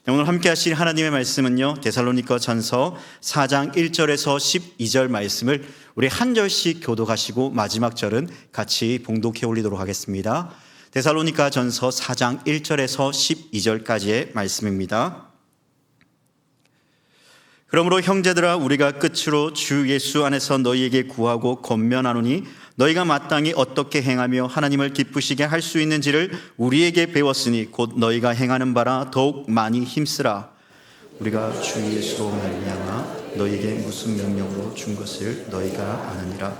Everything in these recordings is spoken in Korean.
오늘 함께 하실 하나님의 말씀은요, 데살로니가 전서 4장 1절에서 12절 말씀을 우리 한 절씩 교독하시고 마지막 절은 같이 봉독해 올리도록 하겠습니다. 데살로니가 전서 4장 1절에서 12절까지의 말씀입니다. 그러므로 형제들아, 우리가 끝으로 주 예수 안에서 너희에게 구하고 권면하노니 너희가 마땅히 어떻게 행하며 하나님을 기쁘시게 할 수 있는지를 우리에게 배웠으니 곧 너희가 행하는 바라 더욱 많이 힘쓰라. 우리가 주 예수로 말미암아 너희에게 무슨 명령으로 준 것을 너희가 아느니라.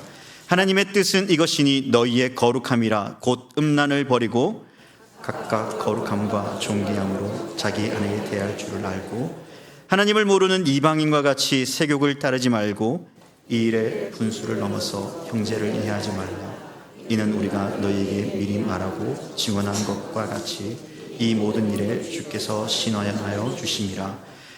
하나님의 뜻은 이것이니 너희의 거룩함이라. 곧 음란을 버리고 각각 거룩함과 존귀함으로 자기 아내에 대할 줄을 알고 하나님을 모르는 이방인과 같이 세욕을 따르지 말고 이 일에 분수를 넘어서 형제를 이해하지 말라. 이는 우리가 너희에게 미리 말하고 증언한 것과 같이 이 모든 일에 주께서 신원하여 주심이라.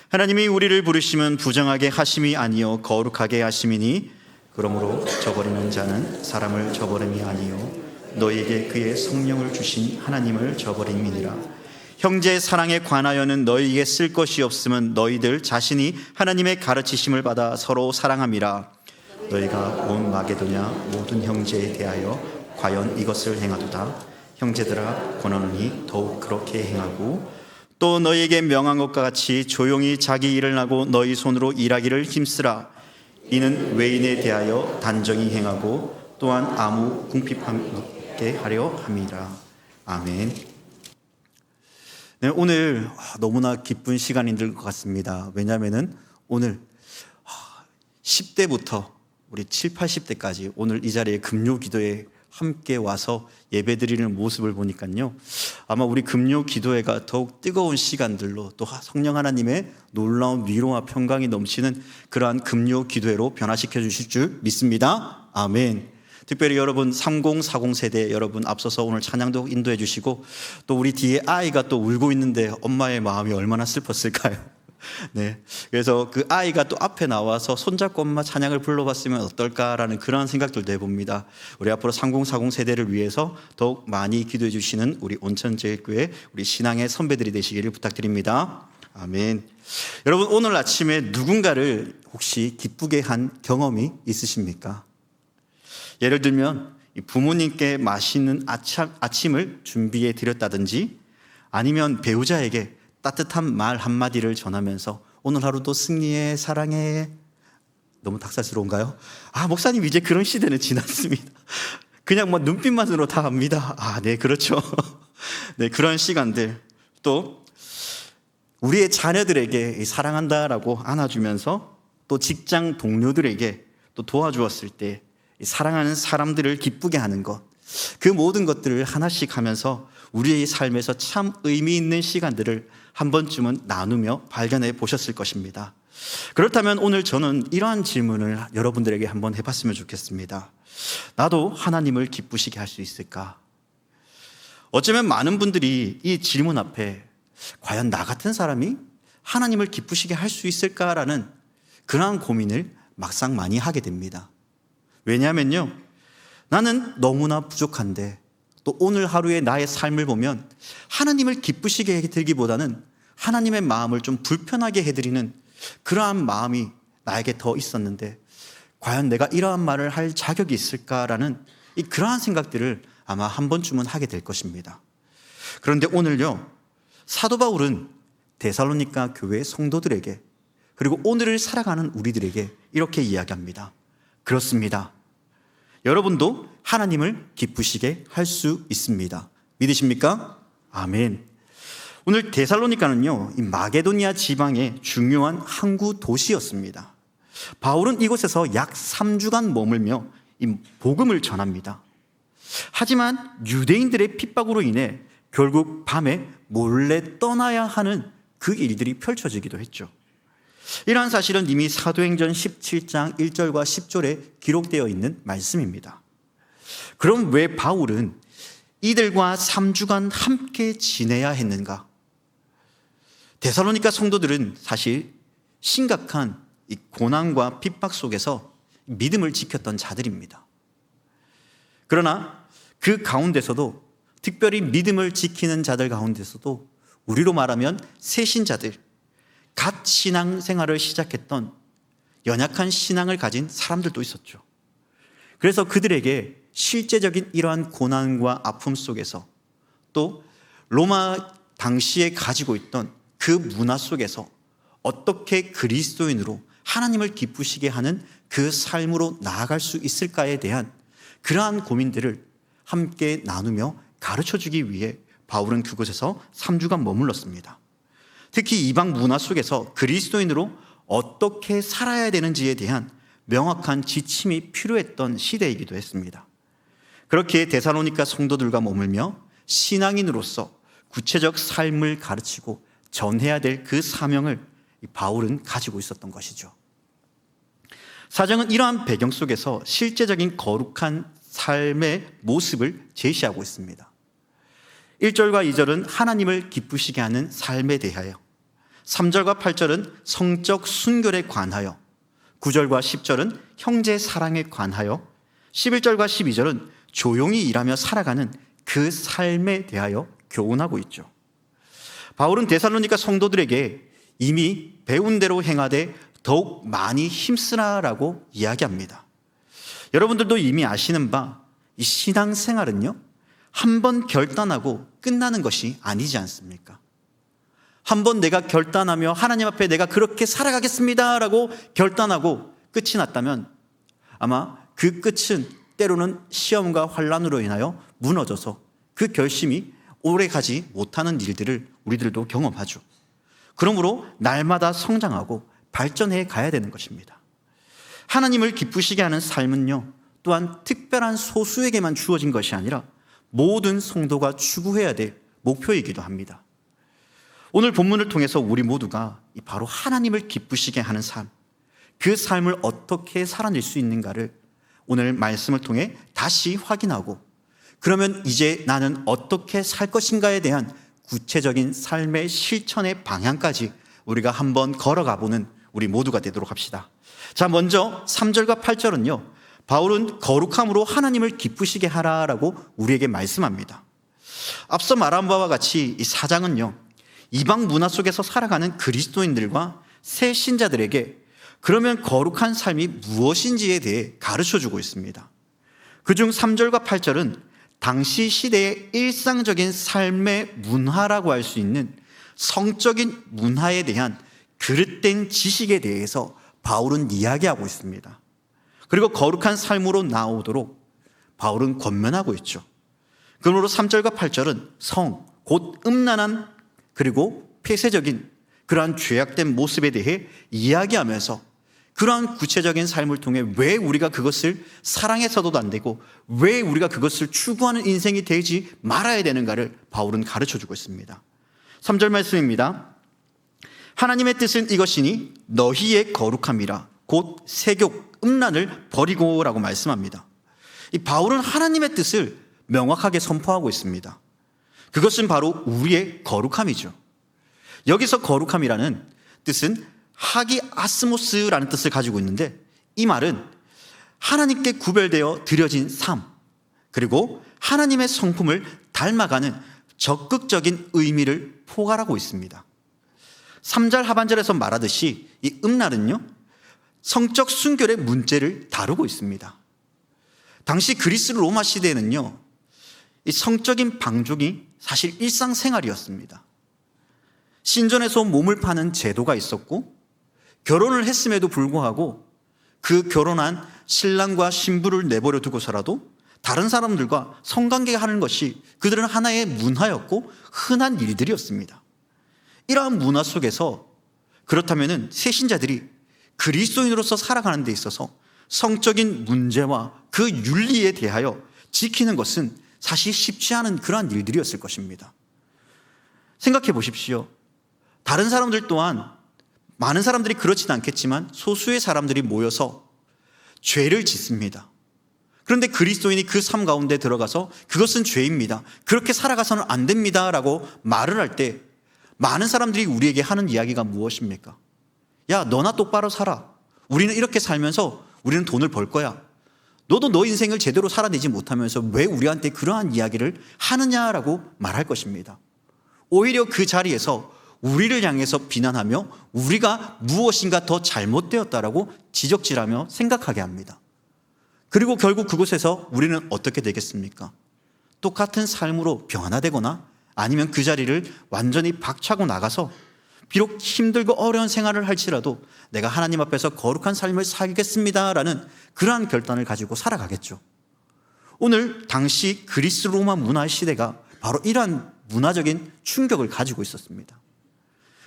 하나님이 우리를 부르심은 부정하게 하심이 아니요 거룩하게 하심이니 그러므로 저버리는 자는 사람을 저버림이 아니요 너희에게 그의 성령을 주신 하나님을 저버림이니라. 형제의 사랑에 관하여는 너희에게 쓸 것이 없음은 너희들 자신이 하나님의 가르치심을 받아 서로 사랑함이라. 너희가 온 마게도냐 모든 형제에 대하여 과연 이것을 행하도다. 형제들아, 권하노니 더욱 그렇게 행하고 또 너희에게 명한 것과 같이 조용히 자기 일을 하고 너희 손으로 일하기를 힘쓰라. 이는 외인에 대하여 단정히 행하고 또한 아무 궁핍함 없게 하려 함이라. 아멘. 네, 오늘 너무나 기쁜 시간인 것 같습니다. 왜냐하면 오늘 10대부터 우리 7, 80대까지 오늘 이 자리에 금요 기도에 함께 와서 예배드리는 모습을 보니까요, 아마 우리 금요 기도회가 더욱 뜨거운 시간들로 또 성령 하나님의 놀라운 위로와 평강이 넘치는 그러한 금요 기도회로 변화시켜 주실 줄 믿습니다. 아멘. 특별히 여러분 3040 세대 여러분 앞서서 오늘 찬양도 인도해 주시고 또 우리 뒤에 아이가 또 울고 있는데 엄마의 마음이 얼마나 슬펐을까요? 네, 그래서 그 아이가 또 앞에 나와서 손잡고 엄마 찬양을 불러봤으면 어떨까라는 그런 생각들도 해봅니다. 우리 앞으로 3040 세대를 위해서 더욱 많이 기도해 주시는 우리 온천제일교회 우리 신앙의 선배들이 되시기를 부탁드립니다. 아멘. 여러분, 오늘 아침에 누군가를 혹시 기쁘게 한 경험이 있으십니까? 예를 들면 부모님께 맛있는 아침을 준비해 드렸다든지 아니면 배우자에게 따뜻한 말 한마디를 전하면서 오늘 하루도 승리해, 사랑해. 너무 닭살스러운가요? 목사님 이제 그런 시대는 지났습니다. 그냥 뭐 눈빛만으로 다 압니다. 네, 그렇죠. 네, 그런 시간들. 또 우리의 자녀들에게 사랑한다라고 안아주면서 또 직장 동료들에게 또 도와주었을 때 사랑하는 사람들을 기쁘게 하는 것, 그 모든 것들을 하나씩 하면서 우리의 삶에서 참 의미 있는 시간들을 한 번쯤은 나누며 발견해 보셨을 것입니다. 그렇다면 오늘 저는 이러한 질문을 여러분들에게 한번 해봤으면 좋겠습니다. 나도 하나님을 기쁘시게 할 수 있을까? 어쩌면 많은 분들이 이 질문 앞에 과연 나 같은 사람이 하나님을 기쁘시게 할 수 있을까라는 그러한 고민을 막상 많이 하게 됩니다. 왜냐하면요, 나는 너무나 부족한데 또 오늘 하루의 나의 삶을 보면 하나님을 기쁘시게 해드리기보다는 하나님의 마음을 좀 불편하게 해드리는 그러한 마음이 나에게 더 있었는데 과연 내가 이러한 말을 할 자격이 있을까라는 그러한 생각들을 아마 한 번쯤은 하게 될 것입니다. 그런데 오늘요, 사도 바울은 데살로니가 교회 성도들에게 그리고 오늘을 살아가는 우리들에게 이렇게 이야기합니다. 그렇습니다. 여러분도 하나님을 기쁘시게 할 수 있습니다. 믿으십니까? 아멘. 오늘 데살로니가는요, 이 마게도니아 지방의 중요한 항구 도시였습니다. 바울은 이곳에서 약 3주간 머물며 이 복음을 전합니다. 하지만 유대인들의 핍박으로 인해 결국 밤에 몰래 떠나야 하는 그 일들이 펼쳐지기도 했죠. 이러한 사실은 이미 사도행전 17장 1절과 10절에 기록되어 있는 말씀입니다. 그럼 왜 바울은 이들과 3주간 함께 지내야 했는가? 데살로니가 성도들은 사실 심각한 이 고난과 핍박 속에서 믿음을 지켰던 자들입니다. 그러나 그 가운데서도 특별히 믿음을 지키는 자들 가운데서도 우리로 말하면 새신자들, 갓 신앙 생활을 시작했던 연약한 신앙을 가진 사람들도 있었죠. 그래서 그들에게 실제적인 이러한 고난과 아픔 속에서 또 로마 당시에 가지고 있던 그 문화 속에서 어떻게 그리스도인으로 하나님을 기쁘시게 하는 그 삶으로 나아갈 수 있을까에 대한 그러한 고민들을 함께 나누며 가르쳐주기 위해 바울은 그곳에서 3주간 머물렀습니다. 특히 이방 문화 속에서 그리스도인으로 어떻게 살아야 되는지에 대한 명확한 지침이 필요했던 시대이기도 했습니다. 그렇게 데살로니가 성도들과 머물며 신앙인으로서 구체적 삶을 가르치고 전해야 될 그 사명을 바울은 가지고 있었던 것이죠. 사정은 이러한 배경 속에서 실제적인 거룩한 삶의 모습을 제시하고 있습니다. 1절과 2절은 하나님을 기쁘시게 하는 삶에 대하여, 3절과 8절은 성적 순결에 관하여, 9절과 10절은 형제 사랑에 관하여, 11절과 12절은 조용히 일하며 살아가는 그 삶에 대하여 교훈하고 있죠. 바울은 데살로니가 성도들에게 이미 배운 대로 행하되 더욱 많이 힘쓰라라고 이야기합니다. 여러분들도 이미 아시는 바 이 신앙생활은요, 한 번 결단하고 끝나는 것이 아니지 않습니까? 한 번 내가 결단하며 하나님 앞에 내가 그렇게 살아가겠습니다라고 결단하고 끝이 났다면 아마 그 끝은 때로는 시험과 환난으로 인하여 무너져서 그 결심이 오래가지 못하는 일들을 우리들도 경험하죠. 그러므로 날마다 성장하고 발전해 가야 되는 것입니다. 하나님을 기쁘시게 하는 삶은요, 또한 특별한 소수에게만 주어진 것이 아니라 모든 성도가 추구해야 될 목표이기도 합니다. 오늘 본문을 통해서 우리 모두가 바로 하나님을 기쁘시게 하는 삶, 그 삶을 어떻게 살아낼 수 있는가를 오늘 말씀을 통해 다시 확인하고, 그러면 이제 나는 어떻게 살 것인가에 대한 구체적인 삶의 실천의 방향까지 우리가 한번 걸어가 보는 우리 모두가 되도록 합시다. 자, 먼저 3절과 8절은요, 바울은 거룩함으로 하나님을 기쁘시게 하라라고 우리에게 말씀합니다. 앞서 말한 바와 같이 이 4장은요, 이방 문화 속에서 살아가는 그리스도인들과 새 신자들에게 그러면 거룩한 삶이 무엇인지에 대해 가르쳐주고 있습니다. 그중 3절과 8절은 당시 시대의 일상적인 삶의 문화라고 할 수 있는 성적인 문화에 대한 그릇된 지식에 대해서 바울은 이야기하고 있습니다. 그리고 거룩한 삶으로 나오도록 바울은 권면하고 있죠. 그러므로 3절과 8절은 성, 곧 음란한 그리고 폐쇄적인 그러한 죄악된 모습에 대해 이야기하면서 그러한 구체적인 삶을 통해 왜 우리가 그것을 사랑해서도 안 되고 왜 우리가 그것을 추구하는 인생이 되지 말아야 되는가를 바울은 가르쳐주고 있습니다. 3절 말씀입니다. 하나님의 뜻은 이것이니 너희의 거룩함이라 곧 세욕, 음란을 버리고 라고 말씀합니다. 이 바울은 하나님의 뜻을 명확하게 선포하고 있습니다. 그것은 바로 우리의 거룩함이죠. 여기서 거룩함이라는 뜻은 하기 아스모스라는 뜻을 가지고 있는데, 이 말은 하나님께 구별되어 드려진 삶, 그리고 하나님의 성품을 닮아가는 적극적인 의미를 포괄하고 있습니다. 3절 하반절에서 말하듯이 이 음란은요, 성적 순결의 문제를 다루고 있습니다. 당시 그리스 로마 시대에는요, 이 성적인 방종이 사실 일상생활이었습니다. 신전에서 몸을 파는 제도가 있었고, 결혼을 했음에도 불구하고 그 결혼한 신랑과 신부를 내버려 두고서라도 다른 사람들과 성관계 하는 것이 그들은 하나의 문화였고 흔한 일들이었습니다. 이러한 문화 속에서 그렇다면 새신자들이 그리스도인으로서 살아가는 데 있어서 성적인 문제와 그 윤리에 대하여 지키는 것은 사실 쉽지 않은 그러한 일들이었을 것입니다. 생각해 보십시오. 다른 사람들 또한 많은 사람들이 그렇지는 않겠지만 소수의 사람들이 모여서 죄를 짓습니다. 그런데 그리스도인이 그 삶 가운데 들어가서 그것은 죄입니다, 그렇게 살아가서는 안 됩니다 라고 말을 할 때 많은 사람들이 우리에게 하는 이야기가 무엇입니까? 야, 너나 똑바로 살아. 우리는 이렇게 살면서 우리는 돈을 벌 거야. 너도 너 인생을 제대로 살아내지 못하면서 왜 우리한테 그러한 이야기를 하느냐라고 말할 것입니다. 오히려 그 자리에서 우리를 향해서 비난하며 우리가 무엇인가 더 잘못되었다라고 지적질하며 생각하게 합니다. 그리고 결국 그곳에서 우리는 어떻게 되겠습니까? 똑같은 삶으로 변화되거나 아니면 그 자리를 완전히 박차고 나가서 비록 힘들고 어려운 생활을 할지라도 내가 하나님 앞에서 거룩한 삶을 살겠습니다라는 그러한 결단을 가지고 살아가겠죠. 오늘 당시 그리스 로마 문화 시대가 바로 이러한 문화적인 충격을 가지고 있었습니다.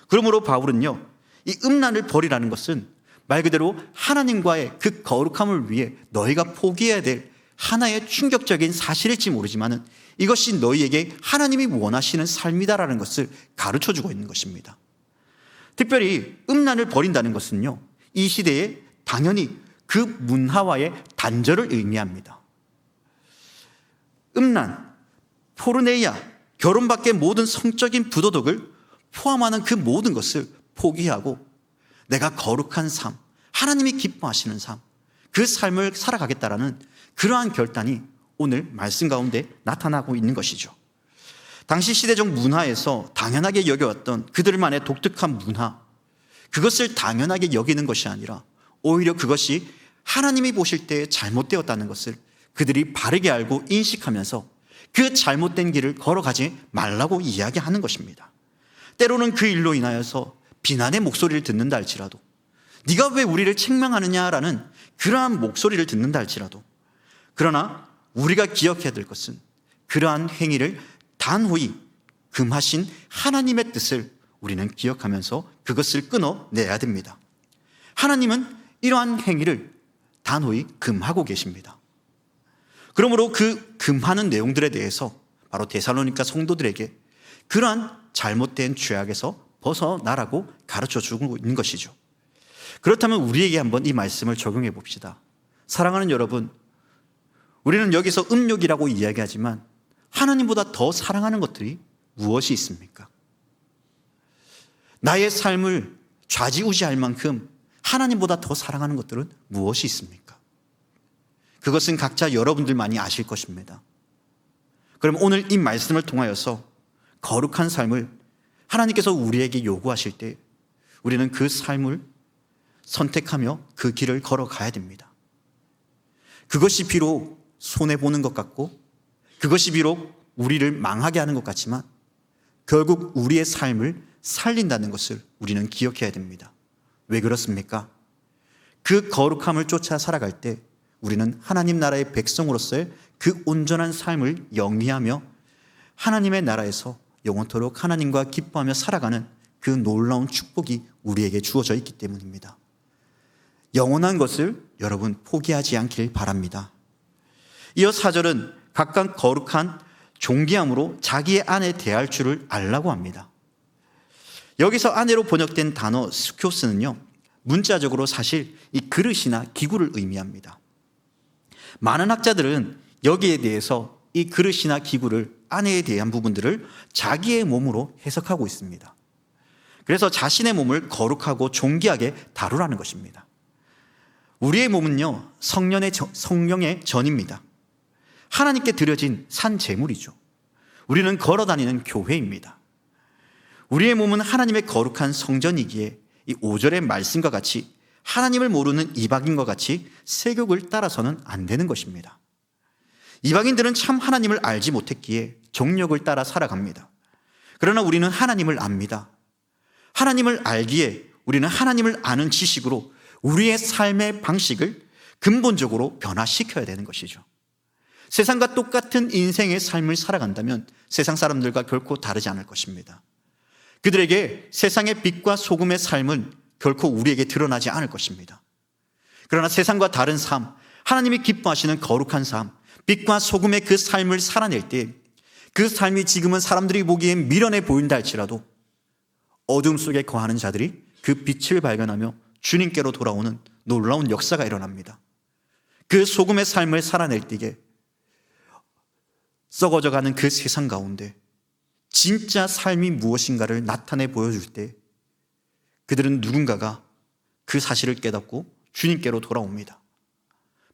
그러므로 바울은요, 이 음란을 버리라는 것은 말 그대로 하나님과의 그 거룩함을 위해 너희가 포기해야 될 하나의 충격적인 사실일지 모르지만 이것이 너희에게 하나님이 원하시는 삶이다라는 것을 가르쳐주고 있는 것입니다. 특별히 음란을 버린다는 것은요, 이 시대에 당연히 그 문화와의 단절을 의미합니다. 음란, 포르네이아, 결혼 밖의 모든 성적인 부도덕을 포함하는 그 모든 것을 포기하고 내가 거룩한 삶, 하나님이 기뻐하시는 삶, 그 삶을 살아가겠다라는 그러한 결단이 오늘 말씀 가운데 나타나고 있는 것이죠. 당시 시대적 문화에서 당연하게 여겨왔던 그들만의 독특한 문화, 그것을 당연하게 여기는 것이 아니라 오히려 그것이 하나님이 보실 때 잘못되었다는 것을 그들이 바르게 알고 인식하면서 그 잘못된 길을 걸어가지 말라고 이야기하는 것입니다. 때로는 그 일로 인하여서 비난의 목소리를 듣는다 할지라도, 네가 왜 우리를 책망하느냐라는 그러한 목소리를 듣는다 할지라도, 그러나 우리가 기억해야 될 것은 그러한 행위를 단호히 금하신 하나님의 뜻을 우리는 기억하면서 그것을 끊어내야 됩니다. 하나님은 이러한 행위를 단호히 금하고 계십니다. 그러므로 그 금하는 내용들에 대해서 바로 데살로니가 성도들에게 그러한 잘못된 죄악에서 벗어나라고 가르쳐주고 있는 것이죠. 그렇다면 우리에게 한번 이 말씀을 적용해 봅시다. 사랑하는 여러분, 우리는 여기서 음욕이라고 이야기하지만 하나님보다 더 사랑하는 것들이 무엇이 있습니까? 나의 삶을 좌지우지할 만큼 하나님보다 더 사랑하는 것들은 무엇이 있습니까? 그것은 각자 여러분들만이 아실 것입니다. 그럼 오늘 이 말씀을 통하여서 거룩한 삶을 하나님께서 우리에게 요구하실 때 우리는 그 삶을 선택하며 그 길을 걸어가야 됩니다. 그것이 비록 손해보는 것 같고 그것이 비록 우리를 망하게 하는 것 같지만 결국 우리의 삶을 살린다는 것을 우리는 기억해야 됩니다. 왜 그렇습니까? 그 거룩함을 쫓아 살아갈 때 우리는 하나님 나라의 백성으로서의 그 온전한 삶을 영위하며 하나님의 나라에서 영원토록 하나님과 기뻐하며 살아가는 그 놀라운 축복이 우리에게 주어져 있기 때문입니다. 영원한 것을 여러분 포기하지 않길 바랍니다. 이어 4절은 각각 거룩한 존귀함으로 자기의 아내 대할 줄을 알라고 합니다. 여기서 아내로 번역된 단어 스큐스는요, 문자적으로 사실 이 그릇이나 기구를 의미합니다. 많은 학자들은 여기에 대해서 이 그릇이나 기구를, 아내에 대한 부분들을 자기의 몸으로 해석하고 있습니다. 그래서 자신의 몸을 거룩하고 존귀하게 다루라는 것입니다. 우리의 몸은요, 성령의 전입니다. 하나님께 드려진 산 제물이죠. 우리는 걸어다니는 교회입니다. 우리의 몸은 하나님의 거룩한 성전이기에 이 5절의 말씀과 같이 하나님을 모르는 이방인과 같이 세욕을 따라서는 안 되는 것입니다. 이방인들은 참 하나님을 알지 못했기에 정욕을 따라 살아갑니다. 그러나 우리는 하나님을 압니다. 하나님을 알기에 우리는 하나님을 아는 지식으로 우리의 삶의 방식을 근본적으로 변화시켜야 되는 것이죠. 세상과 똑같은 인생의 삶을 살아간다면 세상 사람들과 결코 다르지 않을 것입니다. 그들에게 세상의 빛과 소금의 삶은 결코 우리에게 드러나지 않을 것입니다. 그러나 세상과 다른 삶, 하나님이 기뻐하시는 거룩한 삶, 빛과 소금의 그 삶을 살아낼 때 그 삶이 지금은 사람들이 보기엔 미련해 보인다 할지라도 어둠 속에 거하는 자들이 그 빛을 발견하며 주님께로 돌아오는 놀라운 역사가 일어납니다. 그 소금의 삶을 살아낼 때에 썩어져가는 그 세상 가운데 진짜 삶이 무엇인가를 나타내 보여줄 때 그들은 누군가가 그 사실을 깨닫고 주님께로 돌아옵니다.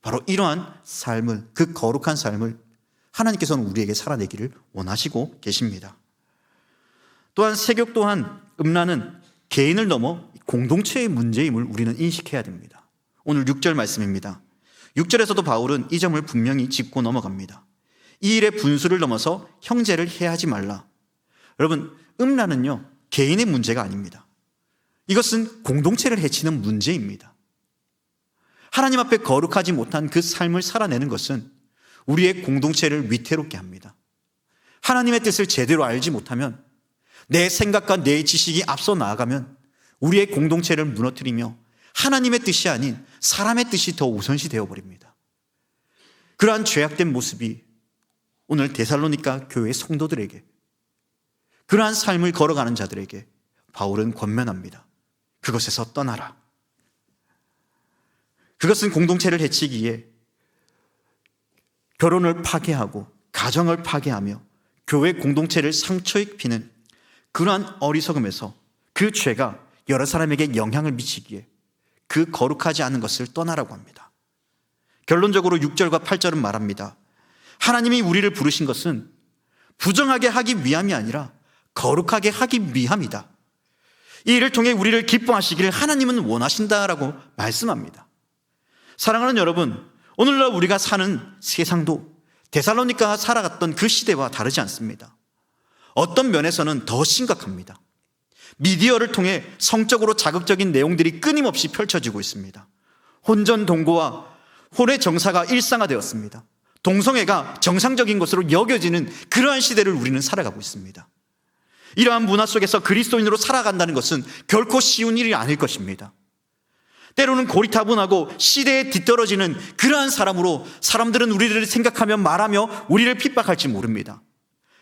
바로 이러한 삶을, 그 거룩한 삶을 하나님께서는 우리에게 살아내기를 원하시고 계십니다. 또한 세격 또한 음란은 개인을 넘어 공동체의 문제임을 우리는 인식해야 됩니다. 오늘 6절 말씀입니다. 6절에서도 바울은 이 점을 분명히 짚고 넘어갑니다. 이 일의 분수를 넘어서 형제를 해하지 말라. 여러분, 음란은요, 개인의 문제가 아닙니다. 이것은 공동체를 해치는 문제입니다. 하나님 앞에 거룩하지 못한 그 삶을 살아내는 것은 우리의 공동체를 위태롭게 합니다. 하나님의 뜻을 제대로 알지 못하면, 내 생각과 내 지식이 앞서 나아가면 우리의 공동체를 무너뜨리며 하나님의 뜻이 아닌 사람의 뜻이 더 우선시 되어버립니다. 그러한 죄악된 모습이 오늘 데살로니가 교회 성도들에게, 그러한 삶을 걸어가는 자들에게 바울은 권면합니다. 그것에서 떠나라. 그것은 공동체를 해치기에 결혼을 파괴하고 가정을 파괴하며 교회 공동체를 상처 입히는 그러한 어리석음에서, 그 죄가 여러 사람에게 영향을 미치기에 그 거룩하지 않은 것을 떠나라고 합니다. 결론적으로 6절과 8절은 말합니다. 하나님이 우리를 부르신 것은 부정하게 하기 위함이 아니라 거룩하게 하기 위함이다. 이 일을 통해 우리를 기뻐하시기를 하나님은 원하신다라고 말씀합니다. 사랑하는 여러분, 오늘날 우리가 사는 세상도 데살로니가가 살아갔던 그 시대와 다르지 않습니다. 어떤 면에서는 더 심각합니다. 미디어를 통해 성적으로 자극적인 내용들이 끊임없이 펼쳐지고 있습니다. 혼전동거와 혼의 정사가 일상화되었습니다. 동성애가 정상적인 것으로 여겨지는 그러한 시대를 우리는 살아가고 있습니다. 이러한 문화 속에서 그리스도인으로 살아간다는 것은 결코 쉬운 일이 아닐 것입니다. 때로는 고리타분하고 시대에 뒤떨어지는 그러한 사람으로 사람들은 우리를 생각하며 말하며 우리를 핍박할지 모릅니다.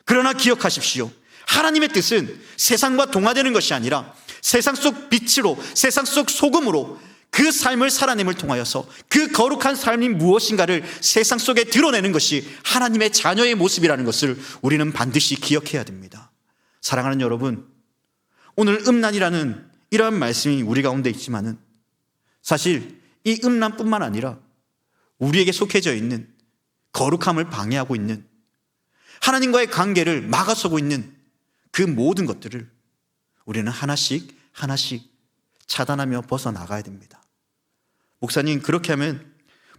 그러나 기억하십시오. 하나님의 뜻은 세상과 동화되는 것이 아니라 세상 속 빛으로, 세상 속 소금으로 그 삶을 살아냄을 통하여서 그 거룩한 삶이 무엇인가를 세상 속에 드러내는 것이 하나님의 자녀의 모습이라는 것을 우리는 반드시 기억해야 됩니다. 사랑하는 여러분, 오늘 음란이라는 이러한 말씀이 우리 가운데 있지만은 사실 이 음란뿐만 아니라 우리에게 속해져 있는 거룩함을 방해하고 있는, 하나님과의 관계를 막아서고 있는 그 모든 것들을 우리는 하나씩 하나씩 차단하며 벗어나가야 됩니다. 목사님, 그렇게 하면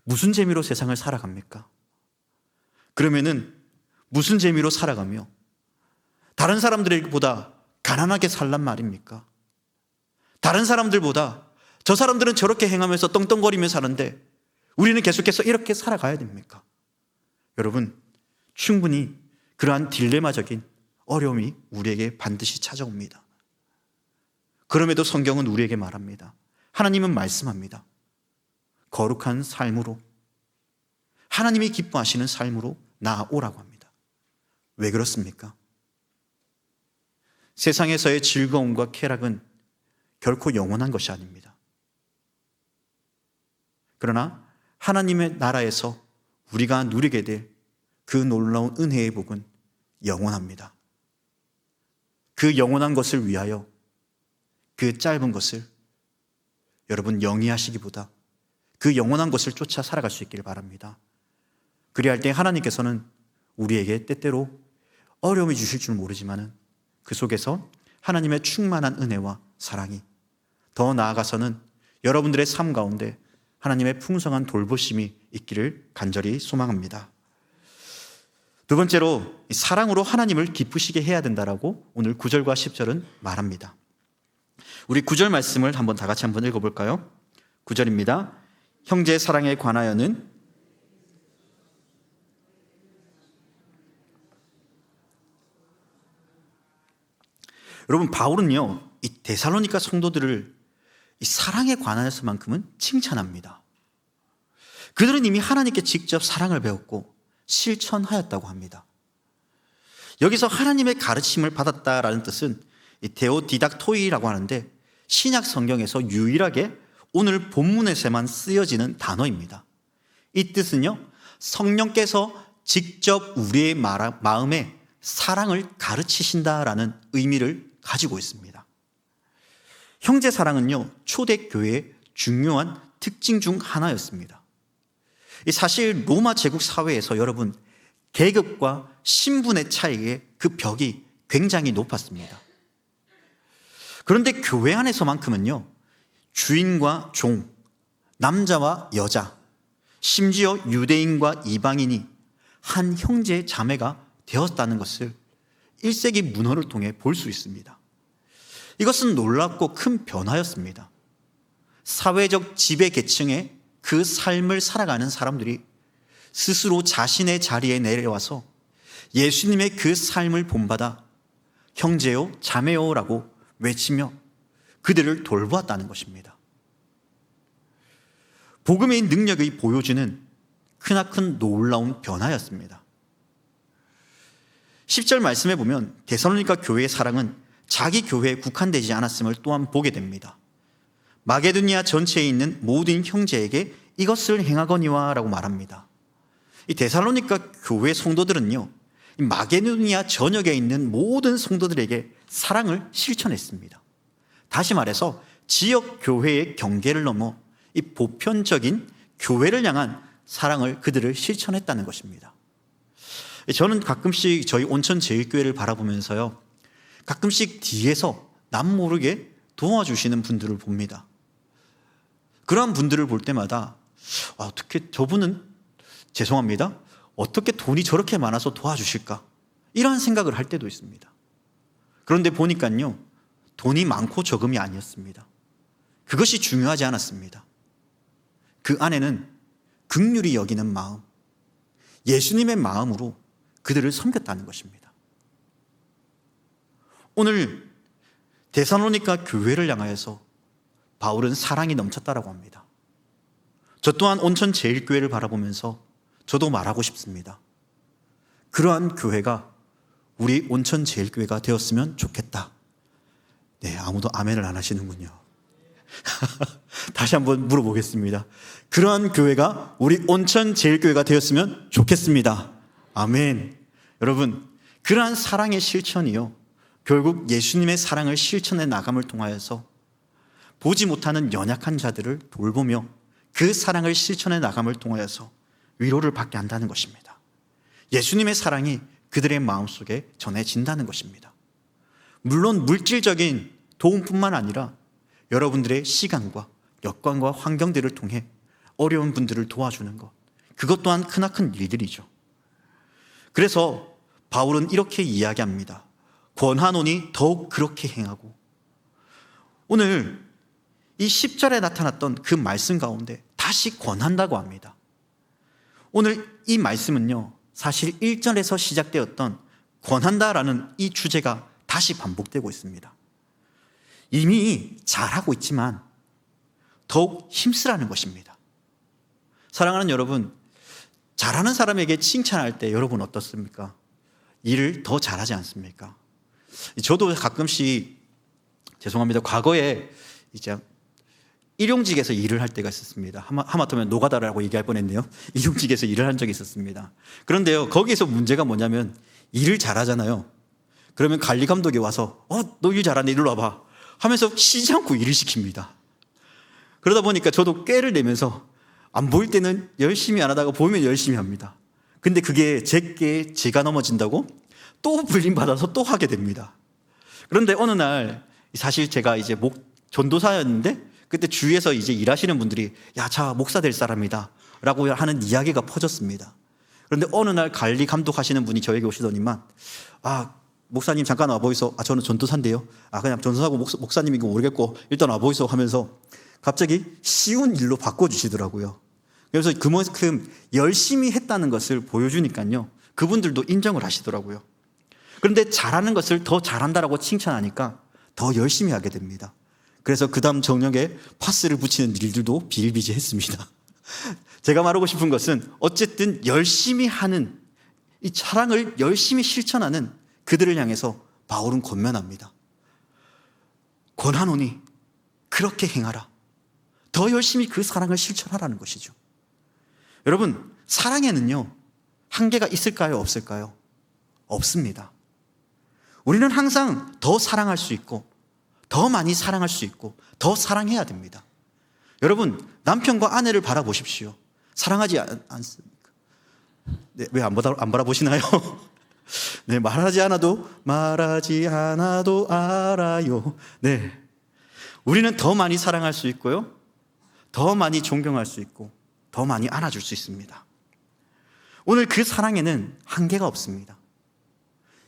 무슨 재미로 세상을 살아갑니까? 그러면은 무슨 재미로 살아가며 다른 사람들보다 가난하게 살란 말입니까? 다른 사람들보다 저 사람들은 저렇게 행하면서 떵떵거리며 사는데 우리는 계속해서 이렇게 살아가야 됩니까? 여러분, 충분히 그러한 딜레마적인 어려움이 우리에게 반드시 찾아옵니다. 그럼에도 성경은 우리에게 말합니다. 하나님은 말씀합니다. 거룩한 삶으로, 하나님이 기뻐하시는 삶으로 나아오라고 합니다. 왜 그렇습니까? 세상에서의 즐거움과 쾌락은 결코 영원한 것이 아닙니다. 그러나 하나님의 나라에서 우리가 누리게 될 그 놀라운 은혜의 복은 영원합니다. 그 영원한 것을 위하여 그 짧은 것을 여러분 영위하시기보다 그 영원한 것을 쫓아 살아갈 수 있기를 바랍니다. 그리할 때 하나님께서는 우리에게 때때로 어려움이 주실 줄 모르지만은 그 속에서 하나님의 충만한 은혜와 사랑이, 더 나아가서는 여러분들의 삶 가운데 하나님의 풍성한 돌보심이 있기를 간절히 소망합니다. 두 번째로, 사랑으로 하나님을 기쁘시게 해야 된다라고 오늘 9절과 10절은 말합니다. 우리 9절 말씀을 한번 다 같이 한번 읽어볼까요? 9절입니다. 형제 사랑에 관하여는 여러분, 바울은요, 이 데살로니가 성도들을 이 사랑에 관하여서만큼은 칭찬합니다. 그들은 이미 하나님께 직접 사랑을 배웠고 실천하였다고 합니다. 여기서 하나님의 가르침을 받았다라는 뜻은 이 데오디닥토이라고 하는데 신약 성경에서 유일하게 오늘 본문에서만 쓰여지는 단어입니다. 이 뜻은요, 성령께서 직접 우리의 마음에 사랑을 가르치신다라는 의미를 가지고 있습니다. 형제 사랑은요, 초대교회의 중요한 특징 중 하나였습니다. 사실 로마 제국 사회에서 여러분, 계급과 신분의 차이에 그 벽이 굉장히 높았습니다. 그런데 교회 안에서만큼은요, 주인과 종, 남자와 여자, 심지어 유대인과 이방인이 한 형제 자매가 되었다는 것을 1세기 문헌을 통해 볼 수 있습니다. 이것은 놀랍고 큰 변화였습니다. 사회적 지배 계층의 그 삶을 살아가는 사람들이 스스로 자신의 자리에 내려와서 예수님의 그 삶을 본받아 형제요, 자매요라고 외치며 그들을 돌보았다는 것입니다. 복음의 능력이 보여주는 크나큰 놀라운 변화였습니다. 10절 말씀에 보면 데살로니가 교회의 사랑은 자기 교회에 국한되지 않았음을 또한 보게 됩니다. 마게도니아 전체에 있는 모든 형제에게 이것을 행하거니와 라고 말합니다. 이 데살로니가 교회 성도들은요, 이 마게도니아 전역에 있는 모든 성도들에게 사랑을 실천했습니다. 다시 말해서 지역 교회의 경계를 넘어 이 보편적인 교회를 향한 사랑을 그들을 실천했다는 것입니다. 저는 가끔씩 저희 온천제일교회를 바라보면서요, 가끔씩 뒤에서 남 모르게 도와주시는 분들을 봅니다. 그러한 분들을 볼 때마다 어떻게 저분은, 죄송합니다, 어떻게 돈이 저렇게 많아서 도와주실까, 이런 생각을 할 때도 있습니다. 그런데 보니까요, 돈이 많고 적음이 아니었습니다. 그것이 중요하지 않았습니다. 그 안에는 긍휼히 여기는 마음, 예수님의 마음으로 그들을 섬겼다는 것입니다. 오늘 데살로니가 교회를 향하여서 바울은 사랑이 넘쳤다라고 합니다. 저 또한 온천 제일교회를 바라보면서 저도 말하고 싶습니다. 그러한 교회가 우리 온천 제일교회가 되었으면 좋겠다. 네, 아무도 아멘을 안 하시는군요. 다시 한번 물어보겠습니다. 그러한 교회가 우리 온천 제일교회가 되었으면 좋겠습니다. 아멘. 여러분, 그러한 사랑의 실천이요, 결국 예수님의 사랑을 실천해 나감을 통하여서 보지 못하는 연약한 자들을 돌보며 그 사랑을 실천해 나감을 통하여서 위로를 받게 한다는 것입니다. 예수님의 사랑이 그들의 마음속에 전해진다는 것입니다. 물론 물질적인 도움뿐만 아니라 여러분들의 시간과 여건과 환경들을 통해 어려운 분들을 도와주는 것, 그것 또한 크나큰 일들이죠. 그래서 바울은 이렇게 이야기합니다. 권하노니 더욱 그렇게 행하고. 오늘 이 10절에 나타났던 그 말씀 가운데 다시 권한다고 합니다. 오늘 이 말씀은요, 사실 1절에서 시작되었던 권한다라는 이 주제가 다시 반복되고 있습니다. 이미 잘하고 있지만 더욱 힘쓰라는 것입니다. 사랑하는 여러분, 잘하는 사람에게 칭찬할 때 여러분 어떻습니까? 일을 더 잘하지 않습니까? 저도 가끔씩, 죄송합니다, 과거에 이제 일용직에서 일을 할 때가 있었습니다. 하마터면 노가다라고 얘기할 뻔했네요. 일용직에서 일을 한 적이 있었습니다. 그런데요, 거기에서 문제가 뭐냐면 일을 잘하잖아요. 그러면 관리 감독이 와서 너 일 잘하네, 이리로 와봐 하면서 쉬지 않고 일을 시킵니다. 그러다 보니까 저도 꾀를 내면서 안 보일 때는 열심히 안 하다가 보이면 열심히 합니다. 근데 그게 제게 제가 넘어진다고 또 불림받아서 또 하게 됩니다. 그런데 어느 날, 사실 제가 이제 전도사였는데 그때 주위에서 이제 일하시는 분들이 야, 자, 목사 될 사람이다 라고 하는 이야기가 퍼졌습니다. 그런데 어느 날 관리 감독하시는 분이 저에게 오시더니만, 목사님 잠깐 와보이소. 저는 전도사인데요. 그냥 전도사고 목사님인 거 모르겠고 일단 와보이소 하면서 갑자기 쉬운 일로 바꿔주시더라고요. 그래서 그만큼 열심히 했다는 것을 보여주니까요, 그분들도 인정을 하시더라고요. 그런데 잘하는 것을 더 잘한다라고 칭찬하니까 더 열심히 하게 됩니다. 그래서 그 다음 정력에 파스를 붙이는 일들도 비일비재했습니다. 제가 말하고 싶은 것은 어쨌든 열심히 하는, 이 사랑을 열심히 실천하는 그들을 향해서 바울은 권면합니다. 권하노니 그렇게 행하라. 더 열심히 그 사랑을 실천하라는 것이죠. 여러분, 사랑에는요, 한계가 있을까요, 없을까요? 없습니다. 우리는 항상 더 사랑할 수 있고 더 많이 사랑할 수 있고 더 사랑해야 됩니다. 여러분, 남편과 아내를 바라보십시오. 사랑하지 않습니까? 네, 왜 안 바라보시나요? 네, 말하지 않아도 알아요. 네. 우리는 더 많이 사랑할 수 있고요. 더 많이 존경할 수 있고 더 많이 안아줄 수 있습니다. 오늘 그 사랑에는 한계가 없습니다.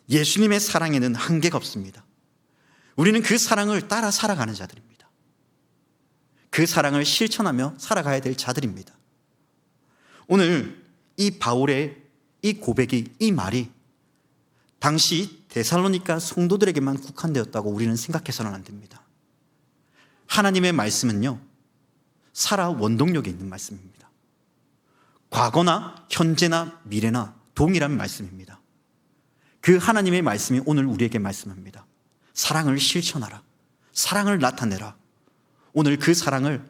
예수님의 사랑에는 한계가 없습니다. 우리는 그 사랑을 따라 살아가는 자들입니다. 그 사랑을 실천하며 살아가야 될 자들입니다. 오늘 이 바울의 이 고백이, 이 말이 당시 데살로니가 성도들에게만 국한되었다고 우리는 생각해서는 안 됩니다. 하나님의 말씀은요, 살아 원동력이 있는 말씀입니다. 과거나 현재나 미래나 동일한 말씀입니다. 그 하나님의 말씀이 오늘 우리에게 말씀합니다. 사랑을 실천하라. 사랑을 나타내라. 오늘 그 사랑을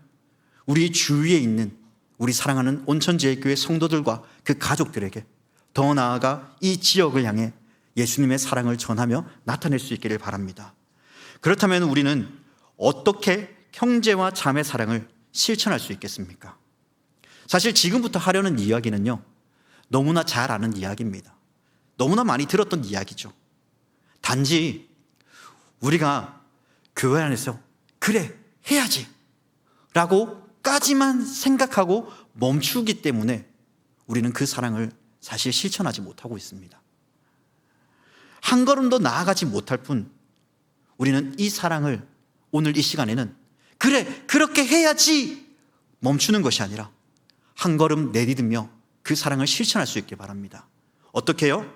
우리 주위에 있는 우리 사랑하는 온천제일교회 성도들과 그 가족들에게, 더 나아가 이 지역을 향해 예수님의 사랑을 전하며 나타낼 수 있기를 바랍니다. 그렇다면 우리는 어떻게 형제와 자매 사랑을 실천할 수 있겠습니까? 사실 지금부터 하려는 이야기는요, 너무나 잘 아는 이야기입니다. 너무나 많이 들었던 이야기죠. 단지 우리가 교회 안에서 그래, 해야지 라고 까지만 생각하고 멈추기 때문에 우리는 그 사랑을 사실 실천하지 못하고 있습니다. 한 걸음 더 나아가지 못할 뿐 우리는 이 사랑을 오늘 이 시간에는 그래, 그렇게 해야지 멈추는 것이 아니라 한 걸음 내디디며 그 사랑을 실천할 수 있게 바랍니다. 어떻게 해요?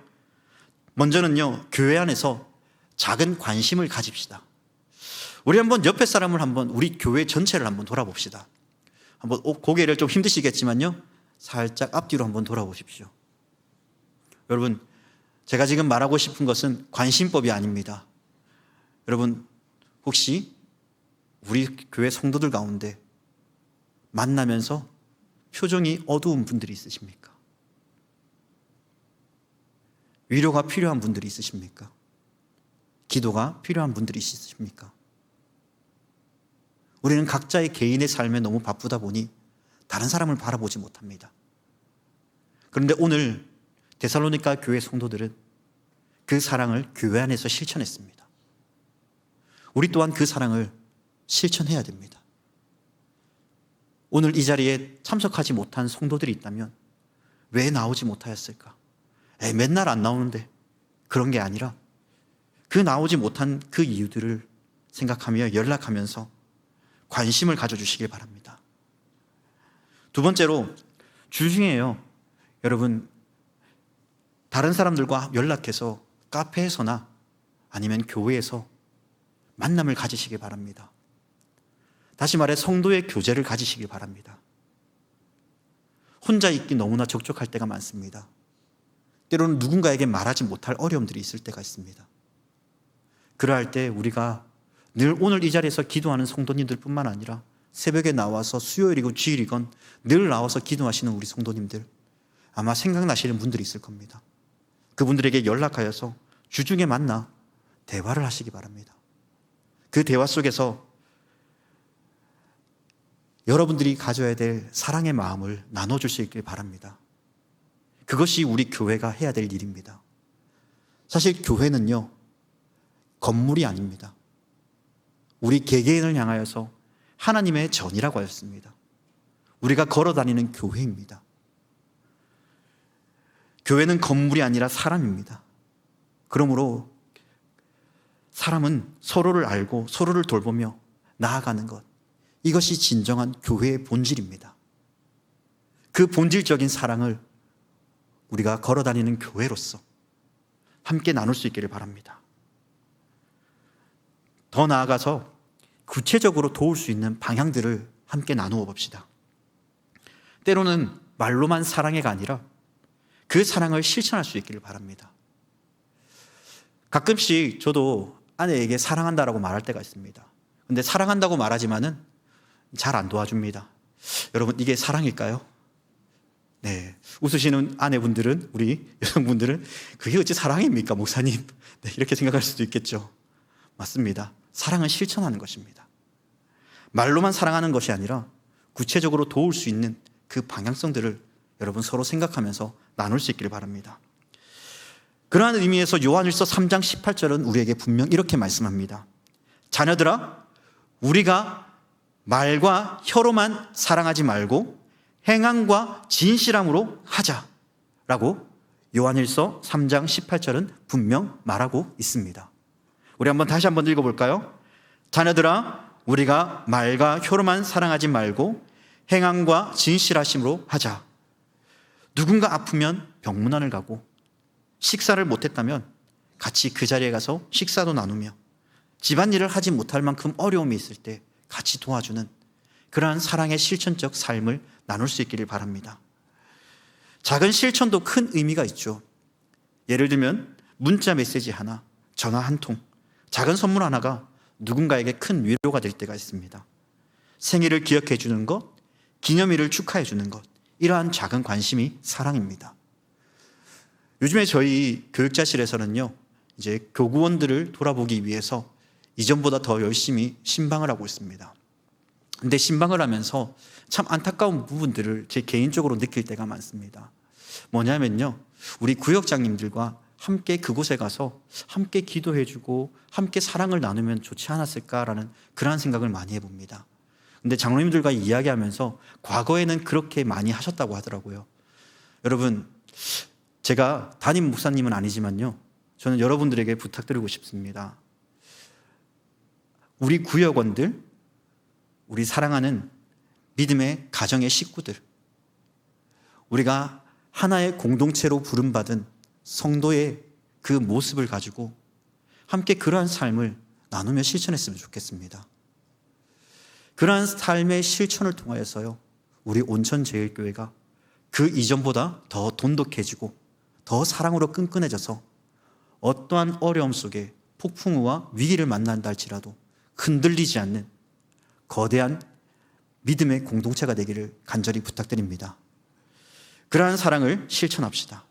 먼저는요, 교회 안에서 작은 관심을 가집시다. 우리 한번 옆에 사람을 한번, 우리 교회 전체를 한번 돌아봅시다. 한번 고개를 좀 힘드시겠지만요, 살짝 앞뒤로 한번 돌아보십시오. 여러분, 제가 지금 말하고 싶은 것은 관심법이 아닙니다. 여러분, 혹시 우리 교회 성도들 가운데 만나면서 표정이 어두운 분들이 있으십니까? 위로가 필요한 분들이 있으십니까? 기도가 필요한 분들이 있으십니까? 우리는 각자의 개인의 삶에 너무 바쁘다 보니 다른 사람을 바라보지 못합니다. 그런데 오늘 데살로니가 교회 성도들은 그 사랑을 교회 안에서 실천했습니다. 우리 또한 그 사랑을 실천해야 됩니다. 오늘 이 자리에 참석하지 못한 성도들이 있다면 왜 나오지 못하였을까? 맨날 안 나오는데, 그런 게 아니라 그 나오지 못한 그 이유들을 생각하며 연락하면서 관심을 가져주시길 바랍니다. 두 번째로, 주중에요, 여러분, 다른 사람들과 연락해서 카페에서나 아니면 교회에서 만남을 가지시길 바랍니다. 다시 말해 성도의 교제를 가지시길 바랍니다. 혼자 있기 너무나 적적할 때가 많습니다. 때로는 누군가에게 말하지 못할 어려움들이 있을 때가 있습니다. 그러할 때 우리가 늘 오늘 이 자리에서 기도하는 성도님들 뿐만 아니라 새벽에 나와서 수요일이건 주일이건 늘 나와서 기도하시는 우리 성도님들, 아마 생각나시는 분들이 있을 겁니다. 그분들에게 연락하여서 주중에 만나 대화를 하시기 바랍니다. 그 대화 속에서 여러분들이 가져야 될 사랑의 마음을 나눠줄 수 있길 바랍니다. 그것이 우리 교회가 해야 될 일입니다. 사실 교회는요, 건물이 아닙니다. 우리 개개인을 향하여서 하나님의 전이라고 하였습니다. 우리가 걸어다니는 교회입니다. 교회는 건물이 아니라 사람입니다. 그러므로 사람은 서로를 알고 서로를 돌보며 나아가는 것, 이것이 진정한 교회의 본질입니다. 그 본질적인 사랑을 우리가 걸어다니는 교회로서 함께 나눌 수 있기를 바랍니다. 더 나아가서 구체적으로 도울 수 있는 방향들을 함께 나누어 봅시다. 때로는 말로만 사랑해가 아니라 그 사랑을 실천할 수 있기를 바랍니다. 가끔씩 저도 아내에게 사랑한다라고 말할 때가 있습니다. 근데 사랑한다고 말하지만은 잘 안 도와줍니다. 여러분, 이게 사랑일까요? 네, 웃으시는 아내분들은, 우리 여성분들은 그게 어찌 사랑입니까, 목사님? 네, 이렇게 생각할 수도 있겠죠. 맞습니다. 사랑은 실천하는 것입니다. 말로만 사랑하는 것이 아니라 구체적으로 도울 수 있는 그 방향성들을 여러분 서로 생각하면서 나눌 수 있기를 바랍니다. 그러한 의미에서 요한일서 3장 18절은 우리에게 분명 이렇게 말씀합니다. 자녀들아, 우리가 말과 혀로만 사랑하지 말고 행함과 진실함으로 하자라고 요한일서 3장 18절은 분명 말하고 있습니다. 우리 다시 한번 읽어볼까요? 자녀들아, 우리가 말과 혀로만 사랑하지 말고 행함과 진실하심으로 하자. 누군가 아프면 병문안을 가고 식사를 못했다면 같이 그 자리에 가서 식사도 나누며 집안일을 하지 못할 만큼 어려움이 있을 때 같이 도와주는 그러한 사랑의 실천적 삶을 나눌 수 있기를 바랍니다. 작은 실천도 큰 의미가 있죠. 예를 들면 문자 메시지 하나, 전화 한 통, 작은 선물 하나가 누군가에게 큰 위로가 될 때가 있습니다. 생일을 기억해 주는 것, 기념일을 축하해 주는 것, 이러한 작은 관심이 사랑입니다. 요즘에 저희 교육자실에서는요, 이제 교구원들을 돌아보기 위해서 이전보다 더 열심히 신방을 하고 있습니다. 근데 신방을 하면서 참 안타까운 부분들을 제 개인적으로 느낄 때가 많습니다. 뭐냐면요, 우리 구역장님들과 함께 그곳에 가서 함께 기도해주고 함께 사랑을 나누면 좋지 않았을까라는 그러한 생각을 많이 해봅니다. 근데 장로님들과 이야기하면서 과거에는 그렇게 많이 하셨다고 하더라고요. 여러분, 제가 담임 목사님은 아니지만요, 저는 여러분들에게 부탁드리고 싶습니다. 우리 구역원들, 우리 사랑하는 믿음의 가정의 식구들, 우리가 하나의 공동체로 부름받은 성도의 그 모습을 가지고 함께 그러한 삶을 나누며 실천했으면 좋겠습니다. 그러한 삶의 실천을 통하여서요, 우리 온천제일교회가 그 이전보다 더 돈독해지고 더 사랑으로 끈끈해져서 어떠한 어려움 속에 폭풍우와 위기를 만난다 할지라도 흔들리지 않는 거대한 믿음의 공동체가 되기를 간절히 부탁드립니다. 그러한 사랑을 실천합시다.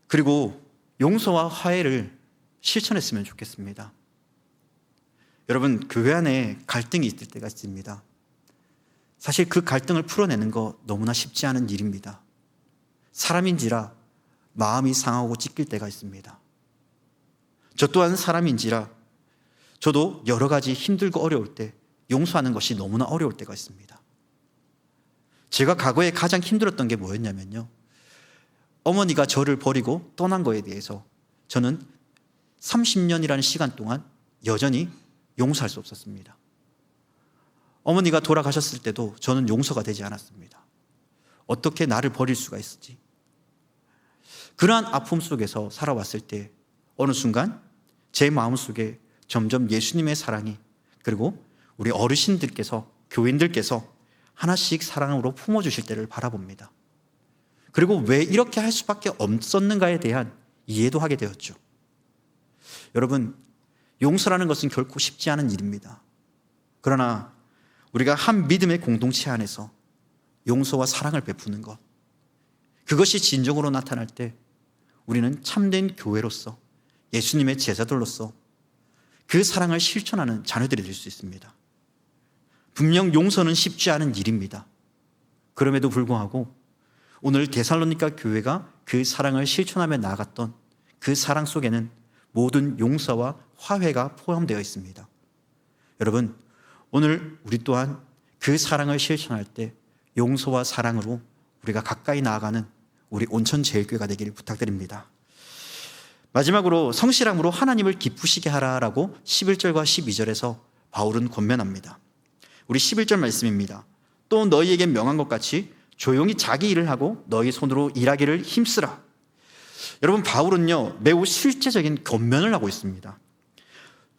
그리고 용서와 화해를 실천했으면 좋겠습니다. 여러분, 교회 안에 갈등이 있을 때가 있습니다. 사실 그 갈등을 풀어내는 거 너무나 쉽지 않은 일입니다. 사람인지라 마음이 상하고 찢길 때가 있습니다. 저 또한 사람인지라 저도 여러 가지 힘들고 어려울 때 용서하는 것이 너무나 어려울 때가 있습니다. 제가 과거에 가장 힘들었던 게 뭐였냐면요, 어머니가 저를 버리고 떠난 거에 대해서 저는 30년이라는 시간 동안 여전히 용서할 수 없었습니다. 어머니가 돌아가셨을 때도 저는 용서가 되지 않았습니다. 어떻게 나를 버릴 수가 있었지? 그러한 아픔 속에서 살아왔을 때 어느 순간 제 마음속에 점점 예수님의 사랑이, 그리고 우리 어르신들께서, 교인들께서 하나씩 사랑으로 품어주실 때를 바라봅니다. 그리고 왜 이렇게 할 수밖에 없었는가에 대한 이해도 하게 되었죠. 여러분, 용서라는 것은 결코 쉽지 않은 일입니다. 그러나 우리가 한 믿음의 공동체 안에서 용서와 사랑을 베푸는 것, 그것이 진정으로 나타날 때 우리는 참된 교회로서, 예수님의 제자들로서 그 사랑을 실천하는 자녀들이 될 수 있습니다. 분명 용서는 쉽지 않은 일입니다. 그럼에도 불구하고 오늘 데살로니가 교회가 그 사랑을 실천하며 나아갔던 그 사랑 속에는 모든 용서와 화해가 포함되어 있습니다. 여러분, 오늘 우리 또한 그 사랑을 실천할 때 용서와 사랑으로 우리가 가까이 나아가는 우리 온천제일교회가 되기를 부탁드립니다. 마지막으로 성실함으로 하나님을 기쁘시게 하라라고 11절과 12절에서 바울은 권면합니다. 우리 11절 말씀입니다. 또 너희에게 명한 것 같이 조용히 자기 일을 하고 너희 손으로 일하기를 힘쓰라. 여러분, 바울은요, 매우 실제적인 권면을 하고 있습니다.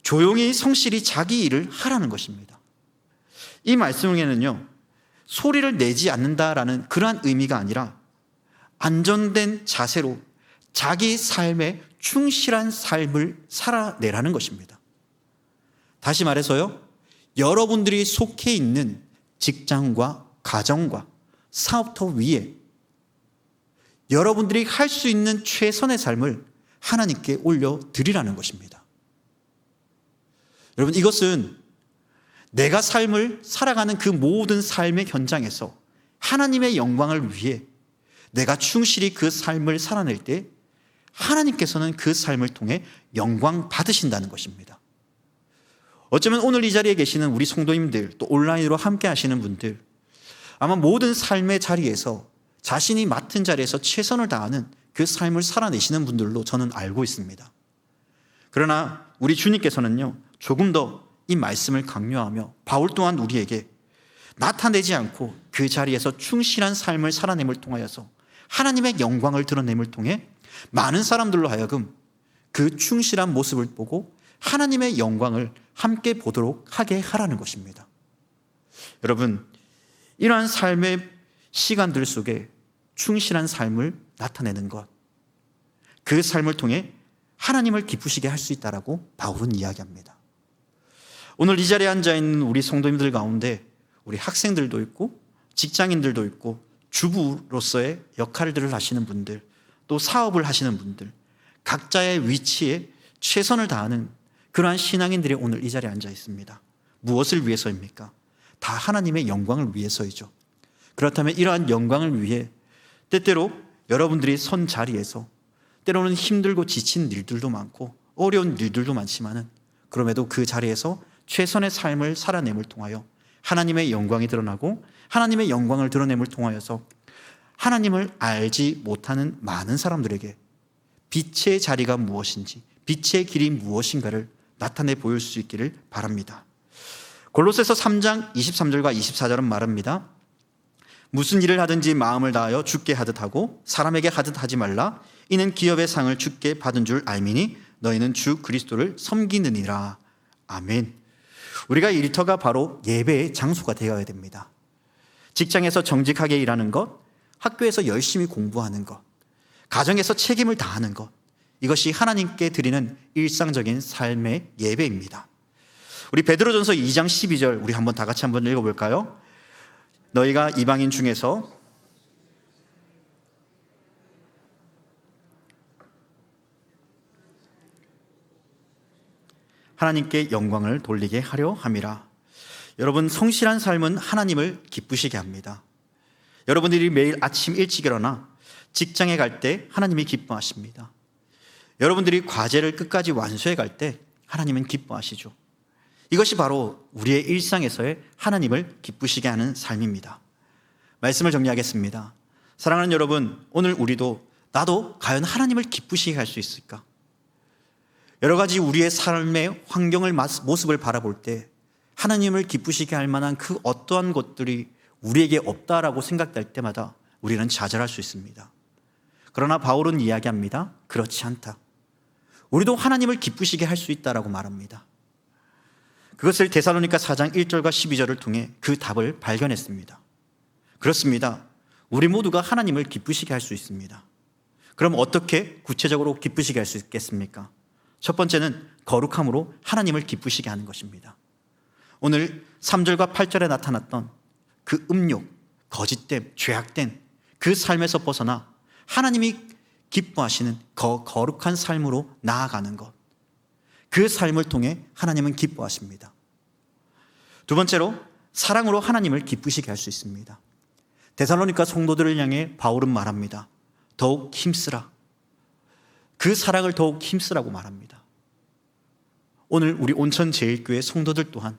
조용히 성실히 자기 일을 하라는 것입니다. 이 말씀에는요, 소리를 내지 않는다라는 그러한 의미가 아니라 안정된 자세로 자기 삶에 충실한 삶을 살아내라는 것입니다. 다시 말해서요, 여러분들이 속해 있는 직장과 가정과 사업터 위에 여러분들이 할 수 있는 최선의 삶을 하나님께 올려드리라는 것입니다. 여러분, 이것은 내가 삶을 살아가는 그 모든 삶의 현장에서 하나님의 영광을 위해 내가 충실히 그 삶을 살아낼 때 하나님께서는 그 삶을 통해 영광 받으신다는 것입니다. 어쩌면 오늘 이 자리에 계시는 우리 성도님들, 또 온라인으로 함께 하시는 분들, 아마 모든 삶의 자리에서 자신이 맡은 자리에서 최선을 다하는 그 삶을 살아내시는 분들로 저는 알고 있습니다. 그러나 우리 주님께서는요, 조금 더 이 말씀을 강요하며 바울 또한 우리에게 나타내지 않고 그 자리에서 충실한 삶을 살아냄을 통하여서 하나님의 영광을 드러냄을 통해 많은 사람들로 하여금 그 충실한 모습을 보고 하나님의 영광을 함께 보도록 하게 하라는 것입니다. 여러분, 이러한 삶의 시간들 속에 충실한 삶을 나타내는 것, 그 삶을 통해 하나님을 기쁘시게 할 수 있다라고 바울은 이야기합니다. 오늘 이 자리에 앉아있는 우리 성도님들 가운데 우리 학생들도 있고 직장인들도 있고 주부로서의 역할들을 하시는 분들, 또 사업을 하시는 분들, 각자의 위치에 최선을 다하는 그러한 신앙인들이 오늘 이 자리에 앉아 있습니다. 무엇을 위해서입니까? 다 하나님의 영광을 위해서이죠. 그렇다면 이러한 영광을 위해 때때로 여러분들이 선 자리에서 때로는 힘들고 지친 일들도 많고 어려운 일들도 많지만은 그럼에도 그 자리에서 최선의 삶을 살아냄을 통하여 하나님의 영광이 드러나고 하나님의 영광을 드러냄을 통하여서 하나님을 알지 못하는 많은 사람들에게 빛의 자리가 무엇인지, 빛의 길이 무엇인가를 나타내 보일 수 있기를 바랍니다. 골로새서 3장 23절과 24절은 말합니다. 무슨 일을 하든지 마음을 다하여 주께 하듯 하고 사람에게 하듯 하지 말라. 이는 기업의 상을 주께 받은 줄 알미니 너희는 주 그리스도를 섬기느니라. 아멘. 우리가 일터가 바로 예배의 장소가 되어야 됩니다. 직장에서 정직하게 일하는 것, 학교에서 열심히 공부하는 것, 가정에서 책임을 다하는 것, 이것이 하나님께 드리는 일상적인 삶의 예배입니다. 우리 베드로전서 2장 12절 우리 한번 다 같이 한번 읽어볼까요? 너희가 이방인 중에서 하나님께 영광을 돌리게 하려 함이라. 여러분, 성실한 삶은 하나님을 기쁘시게 합니다. 여러분들이 매일 아침 일찍 일어나 직장에 갈 때 하나님이 기뻐하십니다. 여러분들이 과제를 끝까지 완수해 갈 때 하나님은 기뻐하시죠. 이것이 바로 우리의 일상에서의 하나님을 기쁘시게 하는 삶입니다. 말씀을 정리하겠습니다. 사랑하는 여러분, 오늘 우리도 나도 과연 하나님을 기쁘시게 할 수 있을까? 여러 가지 우리의 삶의 환경을, 모습을 바라볼 때 하나님을 기쁘시게 할 만한 그 어떠한 것들이 우리에게 없다라고 생각될 때마다 우리는 좌절할 수 있습니다. 그러나 바울은 이야기합니다. 그렇지 않다. 우리도 하나님을 기쁘시게 할 수 있다라고 말합니다. 그것을 데살로니가 4장 1절과 12절을 통해 그 답을 발견했습니다. 그렇습니다. 우리 모두가 하나님을 기쁘시게 할 수 있습니다. 그럼 어떻게 구체적으로 기쁘시게 할 수 있겠습니까? 첫 번째는 거룩함으로 하나님을 기쁘시게 하는 것입니다. 오늘 3절과 8절에 나타났던 그 음욕, 거짓됨, 죄악된 그 삶에서 벗어나 하나님이 기뻐하시는 거룩한 삶으로 나아가는 것, 그 삶을 통해 하나님은 기뻐하십니다. 두 번째로 사랑으로 하나님을 기쁘시게 할 수 있습니다. 데살로니가 성도들을 향해 바울은 말합니다. 더욱 힘쓰라. 그 사랑을 더욱 힘쓰라고 말합니다. 오늘 우리 온천제일교회 성도들 또한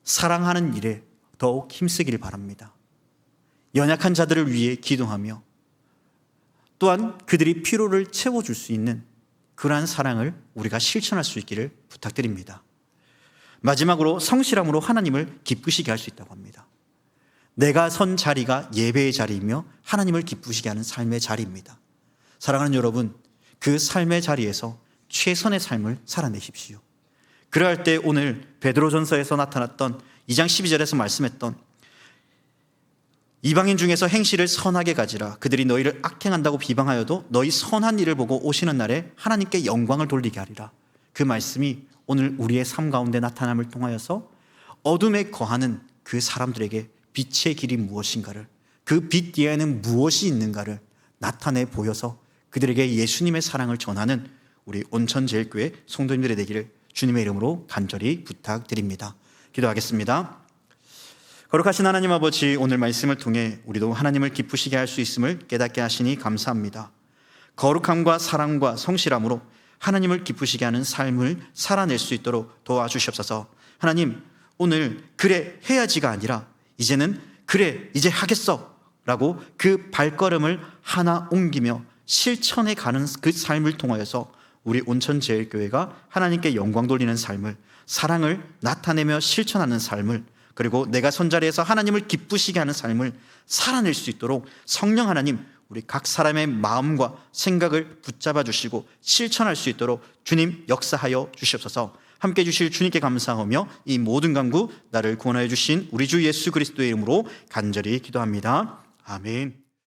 사랑하는 일에 더욱 힘쓰기를 바랍니다. 연약한 자들을 위해 기도하며 또한 그들이 피로를 채워줄 수 있는 그러한 사랑을 우리가 실천할 수 있기를 부탁드립니다. 마지막으로 성실함으로 하나님을 기쁘시게 할 수 있다고 합니다. 내가 선 자리가 예배의 자리이며 하나님을 기쁘시게 하는 삶의 자리입니다. 사랑하는 여러분, 그 삶의 자리에서 최선의 삶을 살아내십시오. 그러할 때 오늘 베드로전서에서 나타났던 2장 12절에서 말씀했던 이방인 중에서 행실을 선하게 가지라. 그들이 너희를 악행한다고 비방하여도 너희 선한 일을 보고 오시는 날에 하나님께 영광을 돌리게 하리라. 그 말씀이 오늘 우리의 삶 가운데 나타남을 통하여서 어둠에 거하는 그 사람들에게 빛의 길이 무엇인가를, 그 빛 뒤에는 무엇이 있는가를 나타내 보여서 그들에게 예수님의 사랑을 전하는 우리 온천제일교회 성도님들이 되기를 주님의 이름으로 간절히 부탁드립니다. 기도하겠습니다. 거룩하신 하나님 아버지, 오늘 말씀을 통해 우리도 하나님을 기쁘시게 할 수 있음을 깨닫게 하시니 감사합니다. 거룩함과 사랑과 성실함으로 하나님을 기쁘시게 하는 삶을 살아낼 수 있도록 도와주시옵소서. 하나님, 오늘 그래 해야지가 아니라 이제는 그래 이제 하겠어 라고 그 발걸음을 하나 옮기며 실천해 가는 그 삶을 통하여서 우리 온천제일교회가 하나님께 영광 돌리는 삶을, 사랑을 나타내며 실천하는 삶을, 그리고 내가 선자리에서 하나님을 기쁘시게 하는 삶을 살아낼 수 있도록 성령 하나님, 우리 각 사람의 마음과 생각을 붙잡아 주시고 실천할 수 있도록 주님 역사하여 주시옵소서. 함께 주실 주님께 감사하며 이 모든 간구 나를 구원하여 주신 우리 주 예수 그리스도의 이름으로 간절히 기도합니다. 아멘.